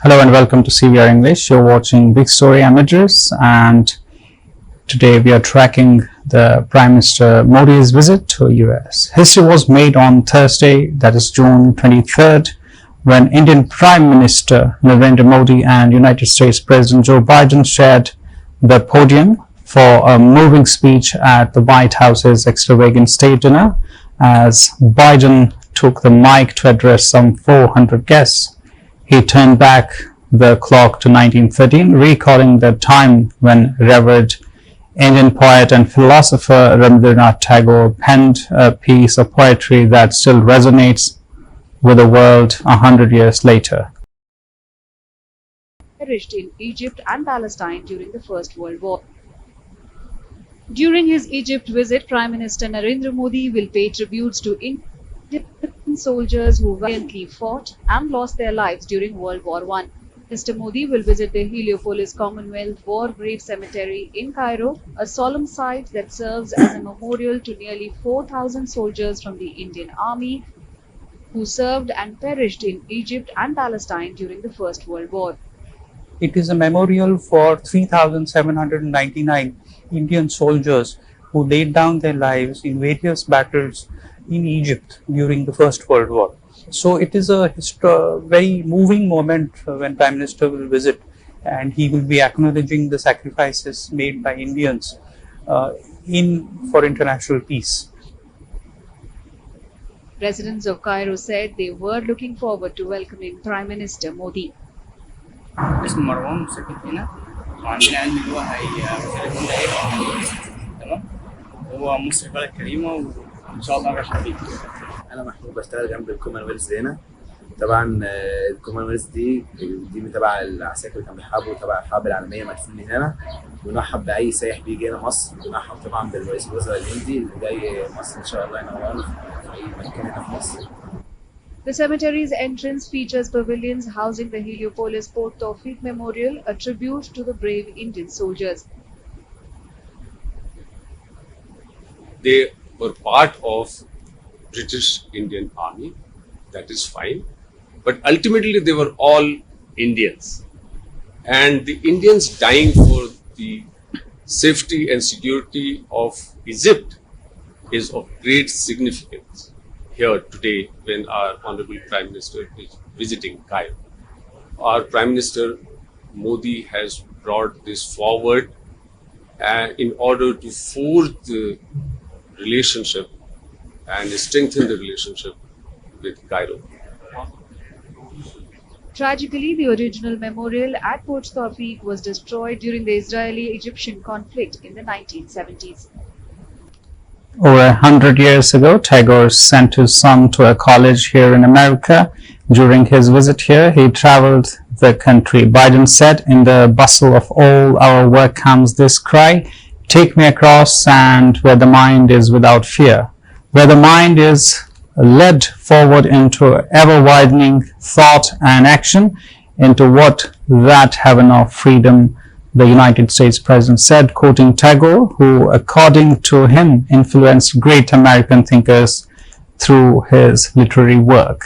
Hello and welcome to CVR English. You're watching Big Story Images, and today we are tracking the Prime Minister Modi's visit to US. History was made on Thursday, that is June 23rd, when Indian Prime Minister Narendra Modi and United States President Joe Biden shared the podium for a moving speech at the White House's extravagant state dinner, as Biden took the mic to address some 400 guests. He turned back the clock to 1913, recalling the time when revered Indian poet and philosopher Rabindranath Tagore penned a piece of poetry that still resonates with the world 100 years later. Perished in Egypt and Palestine during the First World War. During his Egypt visit, Prime Minister Narendra Modi will pay tributes to Indian soldiers who valiantly fought and lost their lives during World War I. Mr. Modi will visit the Heliopolis Commonwealth War Grave Cemetery in Cairo, a solemn site that serves as a memorial to nearly 4,000 soldiers from the Indian Army who served and perished in Egypt and Palestine during the First World War. It is a memorial for 3,799 Indian soldiers who laid down their lives in various battles in Egypt during the First World War. So it is a very moving moment when Prime Minister will visit, and he will be acknowledging the sacrifices made by Indians for international peace. Residents of Cairo said they were looking forward to welcoming Prime Minister Modi. اسم مروان ساكن هنا وعندنا علم اللي هو هيكون ده هيبقى تمام. هو مصر بلد كريمه وان شاء الله راح نبيك. انا محمود بشتغل جنب الكومنولث هنا. طبعا الكومنولث دي تبع العساكر اللي كانوا بيحاربوا تبع الحرب العالميه مدفونين هنا. ونرحب باي سائح بيجي هنا مصر، ونرحب طبعا بالرئيس الوزراء الهندي اللي جاي مصر ان شاء الله ينورنا في اي مكان هنا في مصر. The cemetery's entrance features pavilions housing the Heliopolis Port Tawfiq Memorial, a tribute to the brave Indian soldiers. They were part of British Indian Army, that is fine, but ultimately they were all Indians, and the Indians dying for the safety and security of Egypt is of great significance here today when our Honorable Prime Minister is visiting Cairo. Our Prime Minister Modi has brought this forward in order to forge the relationship and strengthen the relationship with Cairo. Tragically, the original memorial at Port Tawfiq was destroyed during the Israeli-Egyptian conflict in the 1970s. Over 100 years ago, Tagore sent his son to a college here in America. During his visit here, he traveled the country. Biden said, "In the bustle of all our work comes this cry, take me across, and where the mind is without fear, where the mind is led forward into ever-widening thought and action, into what that heaven of freedom," the United States President said, quoting Tagore, who, according to him, influenced great American thinkers through his literary work.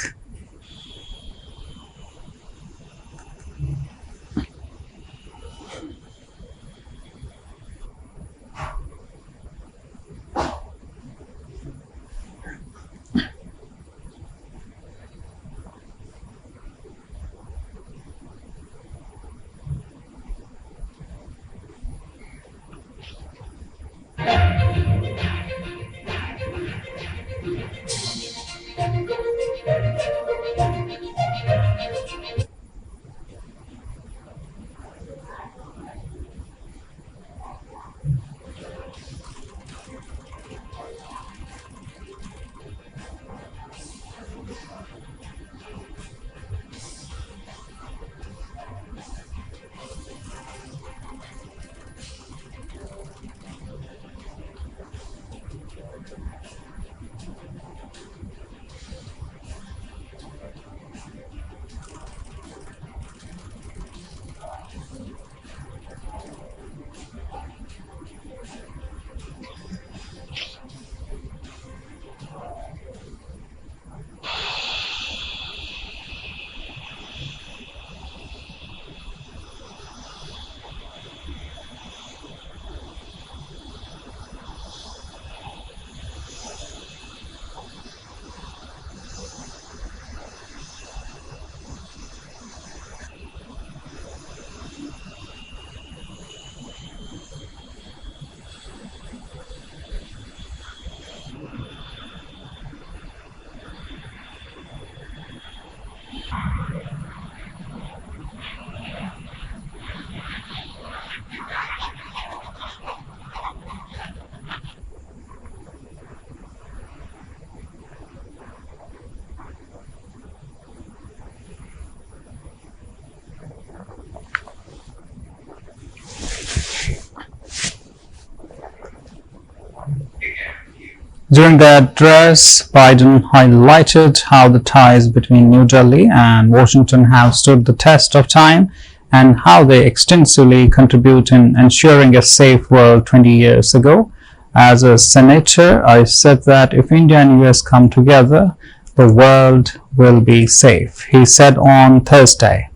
During their address, Biden highlighted how the ties between New Delhi and Washington have stood the test of time and how they extensively contribute in ensuring a safe world 20 years ago. As a senator, I said that if India and US come together, the world will be safe, he said on Thursday.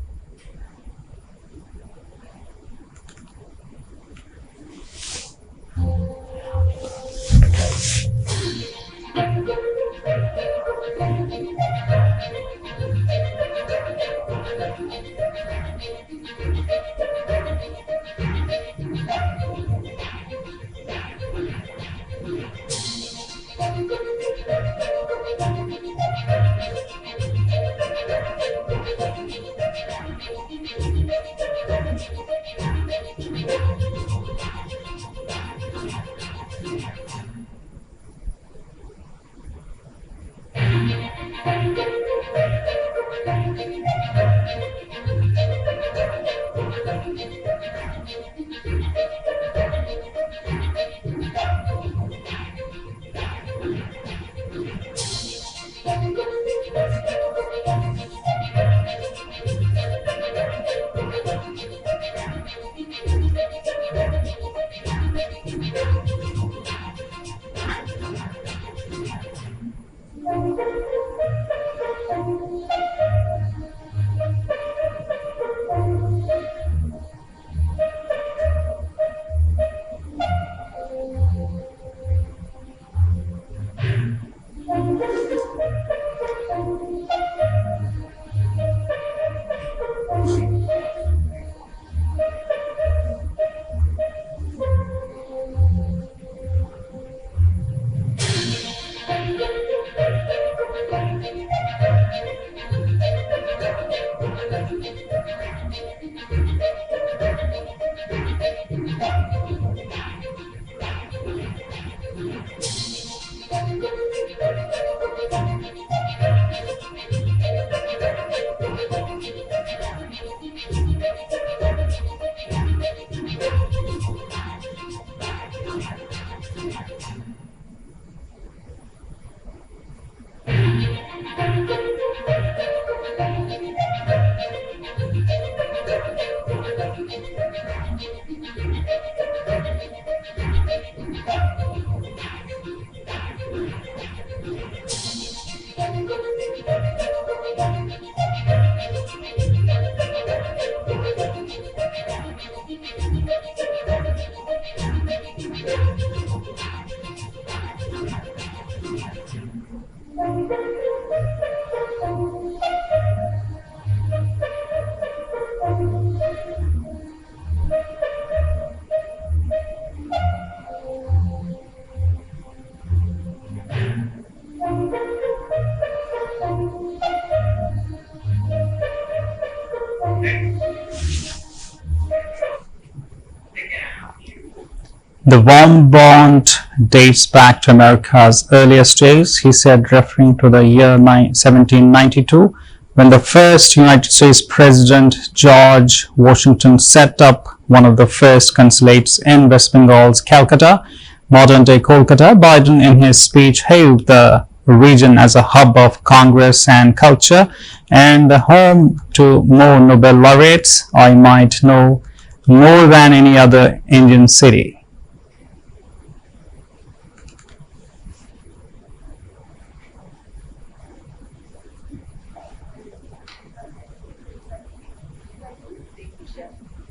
The warm bond dates back to America's earliest days, he said, referring to the year 1792, when the first United States President George Washington set up one of the first consulates in West Bengal's Calcutta, modern-day Kolkata. Biden, in his speech, hailed the region as a hub of Congress and culture and the home to more Nobel laureates, I might know, more than any other Indian city.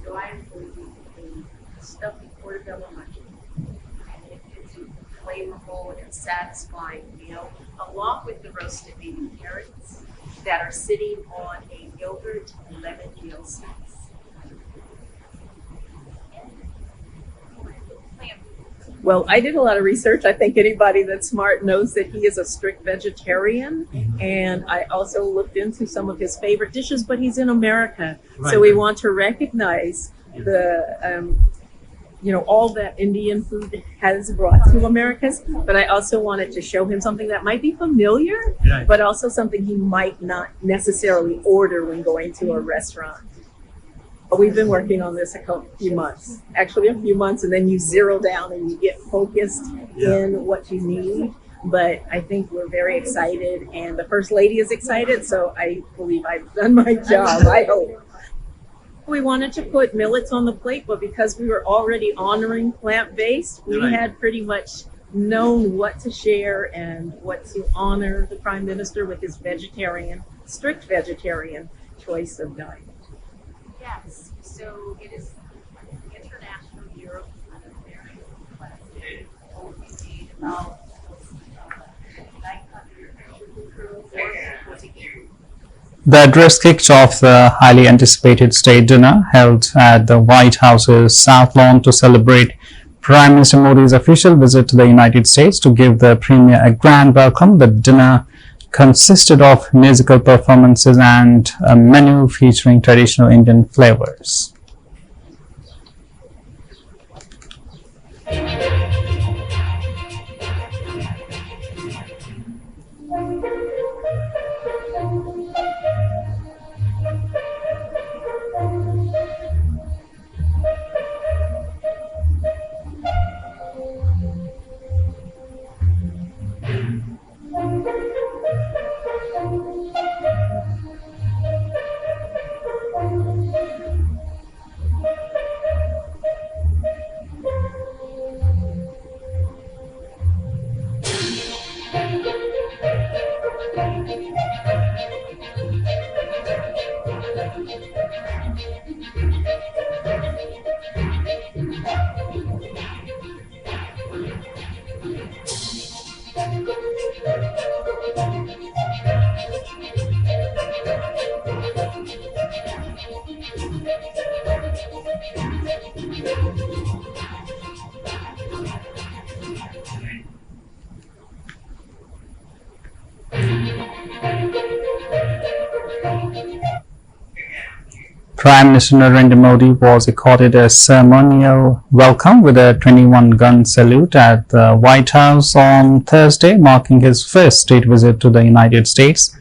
So I am going to eat a stuffy portobello mushroom. It's flavorful and satisfying meal, along with the roasted baby carrots that are sitting on a yogurt lemon veal sauce. Well, I did a lot of research. I think anybody that's smart knows that he is a strict vegetarian. And I also looked into some of his favorite dishes, but he's in America. So we want to recognize the, all that Indian food has brought to Americans. But I also wanted to show him something that might be familiar, but also something he might not necessarily order when going to a restaurant. We've been working on this a few months, and then you zero down and you get focused in what you need. but I think we're very excited, and the First Lady is excited, so I believe I've done my job, I hope. We wanted to put millets on the plate, but because we were already honoring plant-based, we had pretty much known what to share and what to honor the Prime Minister with his strict vegetarian choice of diet. Yes, so it is International Year of Vegetarian Plastic. OPG developed 900 The address kicked off the highly anticipated state dinner held at the White House's South Lawn to celebrate Prime Minister Modi's official visit to the United States. To give the Premier a grand welcome, the dinner consisted of musical performances and a menu featuring traditional Indian flavors. Prime Minister Narendra Modi was accorded a ceremonial welcome with a 21-gun salute at the White House on Thursday, marking his first state visit to the United States.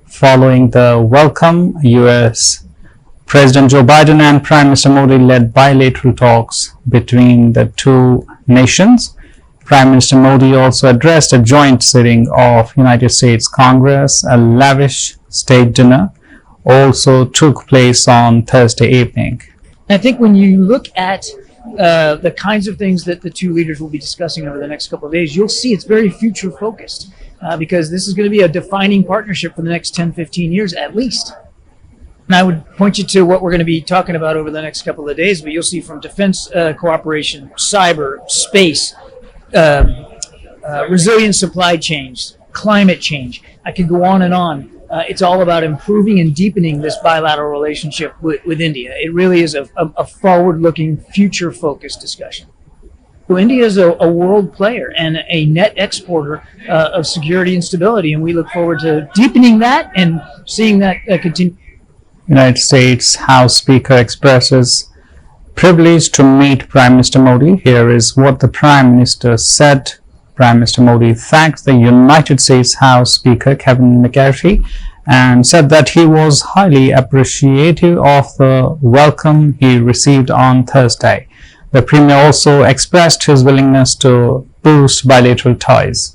Following the welcome, US President Joe Biden and Prime Minister Modi led bilateral talks between the two nations. Prime Minister Modi also addressed a joint sitting of United States Congress. A lavish state dinner also took place on Thursday evening. I think when you look at the kinds of things that the two leaders will be discussing over the next couple of days, you'll see it's very future focused because this is going to be a defining partnership for the next 10, 15 years at least. And I would point you to what we're going to be talking about over the next couple of days, but you'll see from defense cooperation, cyber, space, resilient supply chains, climate change. I could go on and on. It's all about improving and deepening this bilateral relationship with India. It really is a forward-looking, future-focused discussion. So India is a world player and a net exporter of security and stability, and we look forward to deepening that and seeing that continue. United States House Speaker expresses privilege to meet Prime Minister Modi. Here is what the Prime Minister said. Prime Minister Modi thanked the United States House Speaker Kevin McCarthy and said that he was highly appreciative of the welcome he received on Thursday. The Premier also expressed his willingness to boost bilateral ties.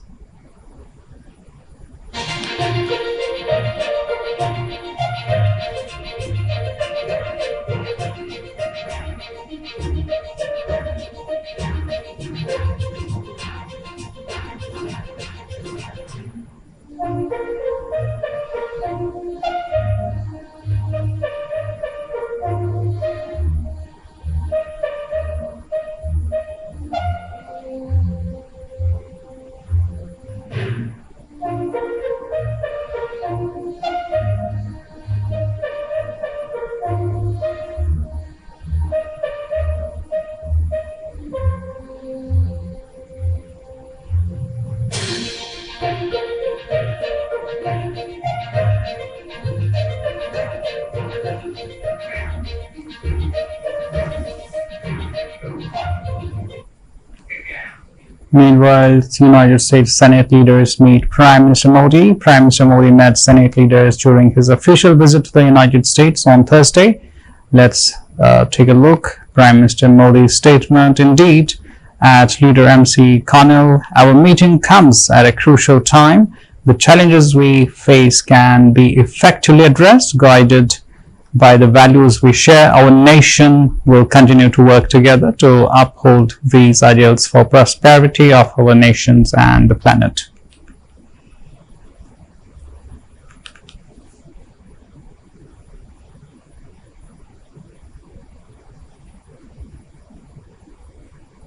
Meanwhile, United States Senate leaders meet Prime Minister Modi. Prime Minister Modi met Senate leaders during his official visit to the United States on Thursday. Let's take a look. Prime Minister Modi's statement. Indeed, At Leader MC Connell, our meeting comes at a crucial time. The challenges we face can be effectively addressed, guided by the values we share. Our nation will continue to work together to uphold these ideals for prosperity of our nations and the planet.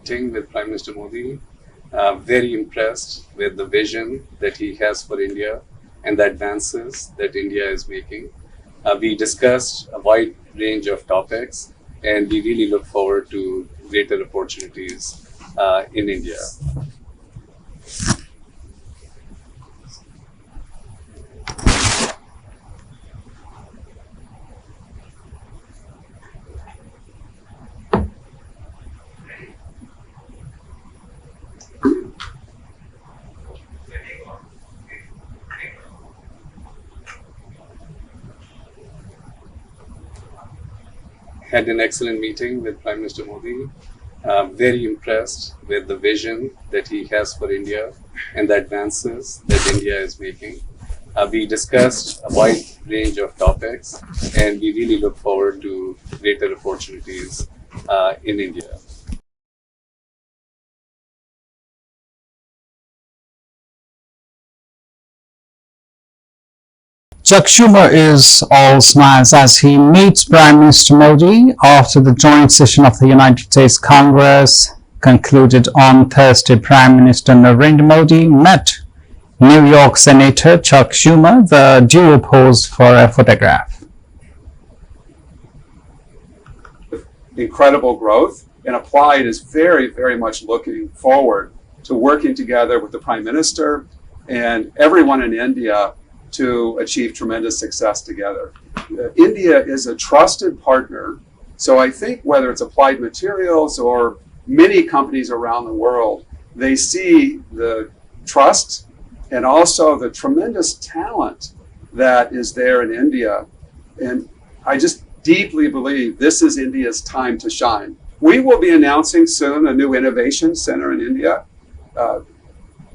With Prime Minister Modi, very impressed with the vision that he has for India and the advances that India is making. We discussed a wide range of topics, and we really look forward to greater opportunities in India. Had an excellent meeting with Prime Minister Modi. Very impressed with the vision that he has for India and the advances that India is making. We discussed a wide range of topics, and we really look forward to greater opportunities in India. Chuck Schumer is all smiles as he meets Prime Minister Modi after the joint session of the United States Congress concluded on Thursday. Prime Minister Narendra Modi met New York Senator Chuck Schumer. The duo posed for a photograph. Incredible growth, and Applied is very, very much looking forward to working together with the Prime Minister and everyone in India to achieve tremendous success together. India is a trusted partner, so I think whether it's Applied Materials or many companies around the world, they see the trust and also the tremendous talent that is there in India. And I just deeply believe this is India's time to shine. We will be announcing soon a new innovation center in India.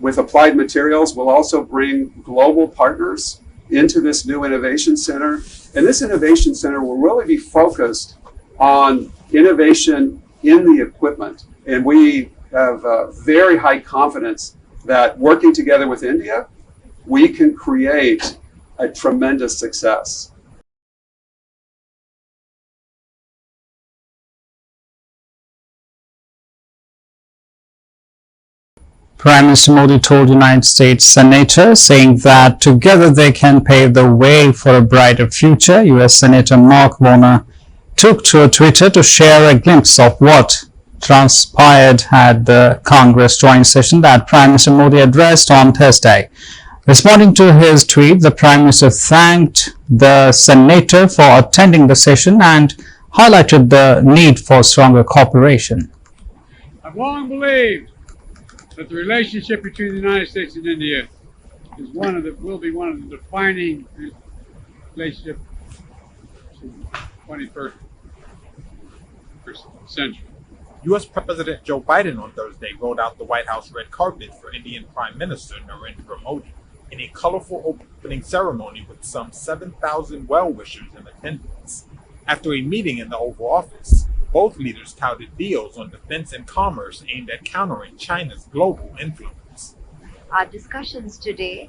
With Applied Materials, we'll also bring global partners into this new innovation center. And this innovation center will really be focused on innovation in the equipment. And we have very high confidence that working together with India, we can create a tremendous success. Prime Minister Modi told United States Senator, saying that together they can pave the way for a brighter future. US Senator Mark Warner took to Twitter to share a glimpse of what transpired at the Congress joint session that Prime Minister Modi addressed on Thursday. Responding to his tweet, the Prime Minister thanked the Senator for attending the session and highlighted the need for stronger cooperation. I've long believed that the relationship between the United States and India is will be one of the defining relationships in the 21st century. U.S. President Joe Biden on Thursday rolled out the White House red carpet for Indian Prime Minister Narendra Modi in a colorful opening ceremony with some 7,000 well-wishers in attendance. After a meeting in the Oval Office, both leaders touted deals on defense and commerce aimed at countering China's global influence. Our discussions today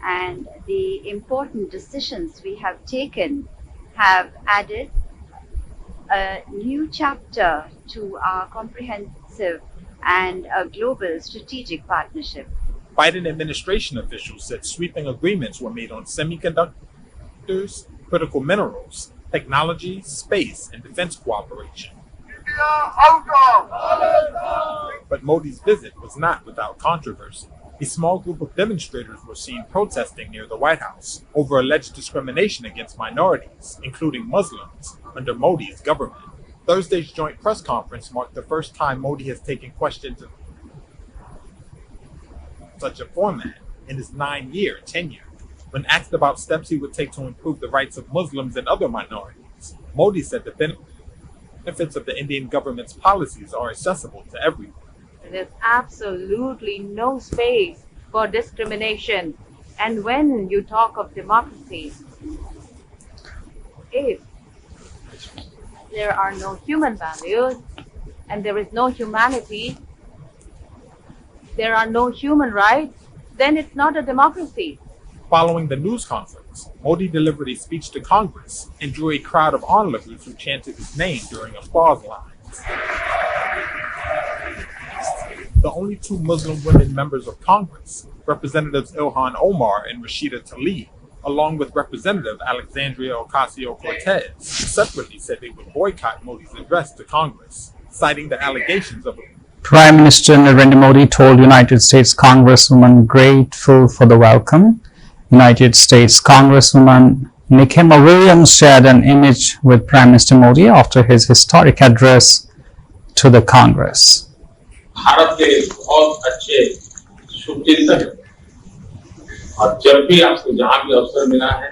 and the important decisions we have taken have added a new chapter to our comprehensive and a global strategic partnership. Biden administration officials said sweeping agreements were made on semiconductors, critical minerals, technology, space, and defense cooperation. But Modi's visit was not without controversy. A small group of demonstrators were seen protesting near the White House over alleged discrimination against minorities, including Muslims, under Modi's government. Thursday's joint press conference marked the first time Modi has taken questions in such a format in his 9-year tenure. When asked about steps he would take to improve the rights of Muslims and other minorities, Modi said the benefits of the Indian government's policies are accessible to everyone. There's absolutely no space for discrimination. And when you talk of democracy, if there are no human values and there is no humanity, there are no human rights, then it's not a democracy. Following the news conference, Modi delivered a speech to Congress and drew a crowd of onlookers who chanted his name during applause lines. The only two Muslim women members of Congress, Representatives Ilhan Omar and Rashida Tlaib, along with Representative Alexandria Ocasio-Cortez, separately said they would boycott Modi's address to Congress, citing the allegations of Prime Minister Narendra Modi told United States Congresswoman grateful for the welcome. United States Congresswoman Nikema Williams shared an image with Prime Minister Modi after his historic address to the Congress. Bharat के बहुत अच्छे शुभचिंतक और जब भी आपको जहां भी अवसर मिला है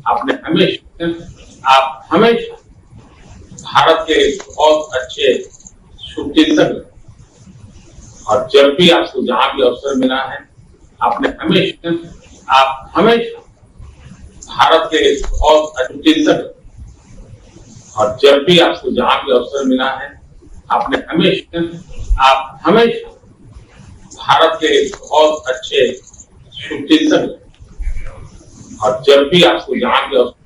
आप हमेशा भारत के बहुत अच्छे शुभचिंतक और जब भी आपको जहां भी अवसर मिला है आप हमेशा भारत के बहुत अच्छे चिंतक और जब भी आपको जहां भी अवसर मिला है आप हमेशा भारत के बहुत अच्छे शुभचिंतक और जब भी आपको जहां भी अवसर.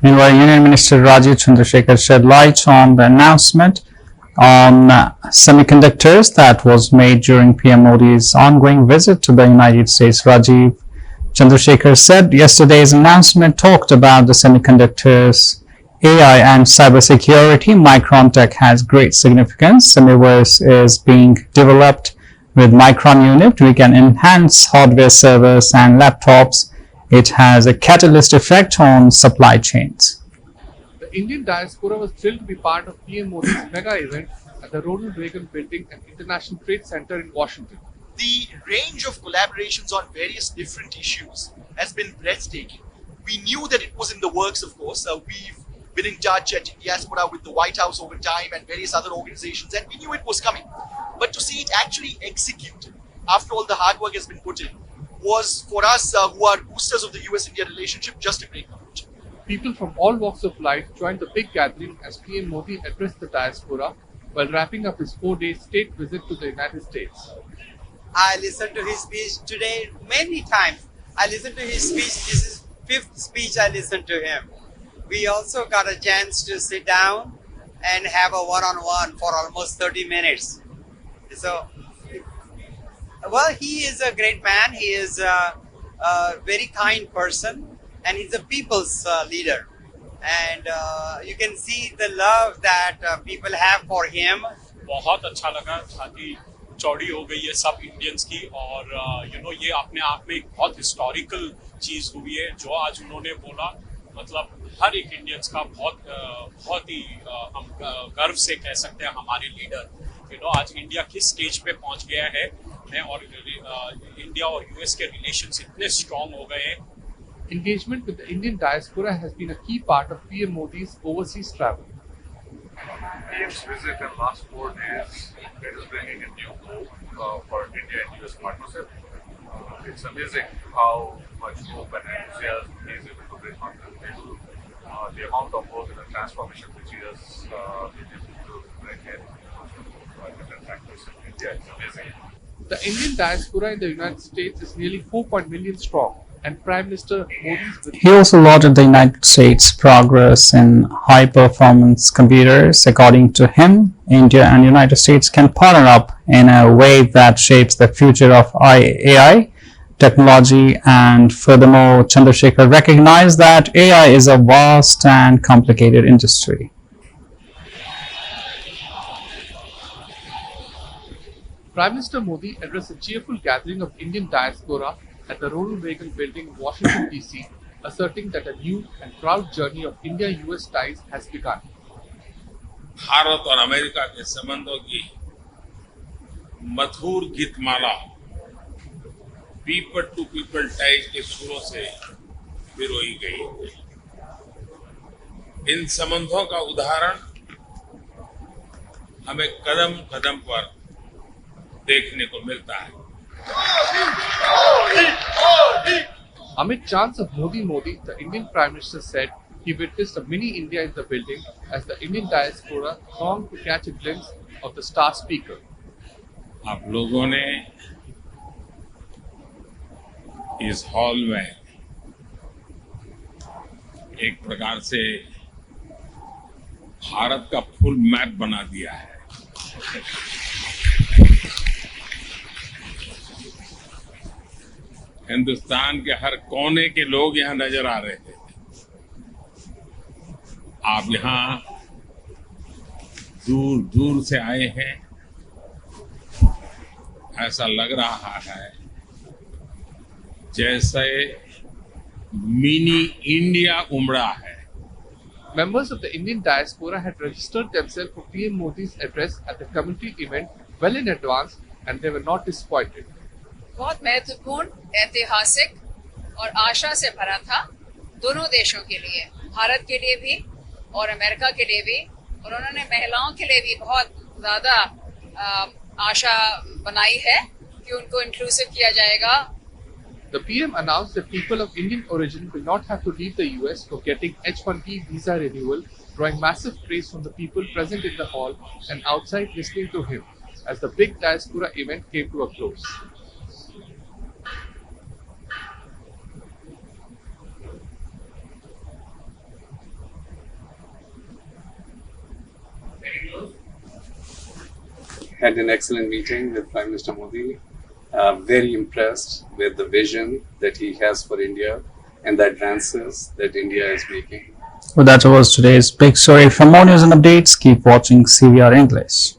Meanwhile, Union Minister Rajiv Chandrasekhar shed light on the announcement on semiconductors that was made during PM Modi's ongoing visit to the United States. Rajiv Chandrasekhar said yesterday's announcement talked about the semiconductors, AI and cybersecurity. Micron Tech has great significance. Semiverse is being developed with Micron unit. We can enhance hardware servers and laptops. It has a catalyst effect on supply chains. The Indian diaspora was thrilled to be part of PM Modi's mega event at the Ronald Reagan Building and International Trade Center in Washington. The range of collaborations on various different issues has been breathtaking. We knew that it was in the works, of course. We've been in touch at Diaspora with the White House over time and various other organizations, and we knew it was coming. But to see it actually executed after all the hard work has been put in was, for us who are boosters of the US-India relationship, just a great moment. People from all walks of life joined the big gathering as PM Modi addressed the diaspora while wrapping up his 4-day state visit to the United States. I listened to his speech today many times. I listened to his speech. This is 5th speech I listened to him. We also got a chance to sit down and have a one-on-one for almost 30 minutes. So, well, he is a great man. He is a very kind person, and he's a people's leader. And you can see the love that people have for him. बहुत अच्छा लगा, छाती चौड़ी हो गई है सब Indians की और ये अपने आप में एक बहुत हिस्टोरिकल चीज हुई है जो आज उन्होंने बोला. मतलब हर एक इंडियंस का बहुत ही हम गर्व से कह सकते हैं हमारे लीडर आज इंडिया किस स्टेज पे पहुंच गया है और इंडिया और यूएस के रिलेशंस इतने स्ट्रांग हो गए हैं. Engagement with the Indian diaspora has been a key part of PM Modi's overseas travel. PM's visit in the last 4 days is bringing a new hope for India and US partnership. It's amazing how much hope and enthusiasm he is able to bring on the table. The amount of work and the transformation which he has been able to bring in different factors in India is amazing. The Indian diaspora in the United States is nearly 4 million strong. And Prime Minister Modi's He also lauded the United States' progress in high-performance computers. According to him, India and United States can partner up in a way that shapes the future of AI technology. And furthermore, Chandrasekhar recognized that AI is a vast and complicated industry. Prime Minister Modi addressed a cheerful gathering of Indian diaspora at the Ronald Reagan Building in Washington, D.C., asserting that a new and proud journey of India-US ties has begun. Bharat और America के संबंधों की मधुर Geetmala people to people ties के सुरों से पिरोई गई. इन संबंधों का उदाहरण हमें कदम कदम पर देखने को मिलता है। Amid chants of Modi Modi, the Indian Prime Minister said he witnessed a mini India in the building as the Indian diaspora thronged to catch a glimpse of the star speaker. आप लोगों ने इस hall में एक प्रकार से भारत का full map बना दिया है। हिंदुस्तान के हर कोने के लोग यहाँ नजर आ रहे थे। आप यहाँ दूर दूर से आए हैं। ऐसा लग रहा है जैसे मिनी इंडिया उमड़ा है। Members of the Indian diaspora had registered themselves for PM Modi's address at the community event well in advance, and they were not disappointed. बहुत महत्वपूर्ण, ऐतिहासिक और आशा से भरा था दोनों देशों के लिए, भारत के लिए भी और अमेरिका के लिए भी। और उन्होंने महिलाओं के लिए भी बहुत ज़्यादा आशा बनाई है कि उनको इंक्लूसिव किया जाएगा। The PM announced that people of Indian origin will not have to leave the US for getting H-1B visa renewal, drawing massive praise from the people present in the hall and outside listening to him as the big diaspora event came to a close. Had an excellent meeting with Prime Minister Modi. Very impressed with the vision that he has for India and the advances that India is making. Well, that was today's big story. For more news and updates, keep watching CVR English.